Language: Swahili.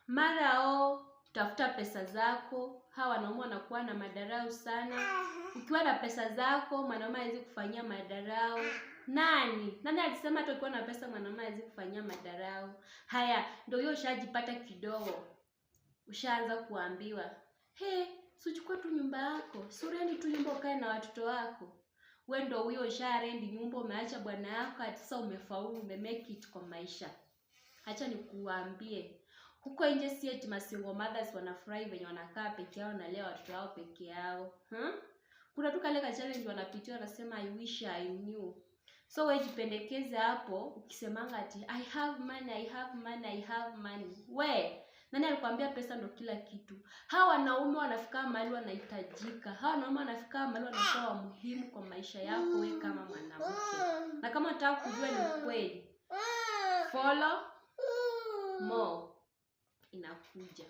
Mara tafuta pesa zako. Hawa wanaume wanakuwa na madarau sana. Ukiwa na pesa zako mwanaume hawezi kufanyia madarau. Nani alisema hata ukiwa na pesa mwanaume hawezi kufanyia madarau? Haya, ndio hiyo ushajipata kidogo. Ushaanza kuambiwa, si uchukue tu nyumba yako. Sureni tu nyumba ukae na watoto wako. Wewe ndio huyo usharendi nyumba, umeacha bwana yako, ati sasa umefaulu, umemake it kwa maisha. Acha nikuambie, huko nje si eti masingle mothers wanafurahi venye wanakaa peke yao na leo watoto wao peke yao. Kuna tu kale ka challenge wanapitia, wanasema I wish I knew. So wewe jipendekeze hapo ukisemanga ati I have money. Nani alikwambia pesa ndo kila kitu? Hawa wanaume wanafika mahali wanahitajika. Hawa wanaume wanafika mahali wanakuwa muhimu kwa maisha yako wewe kama mwanamke. Na kama unataka kujua ni kweli, follow more inakuja.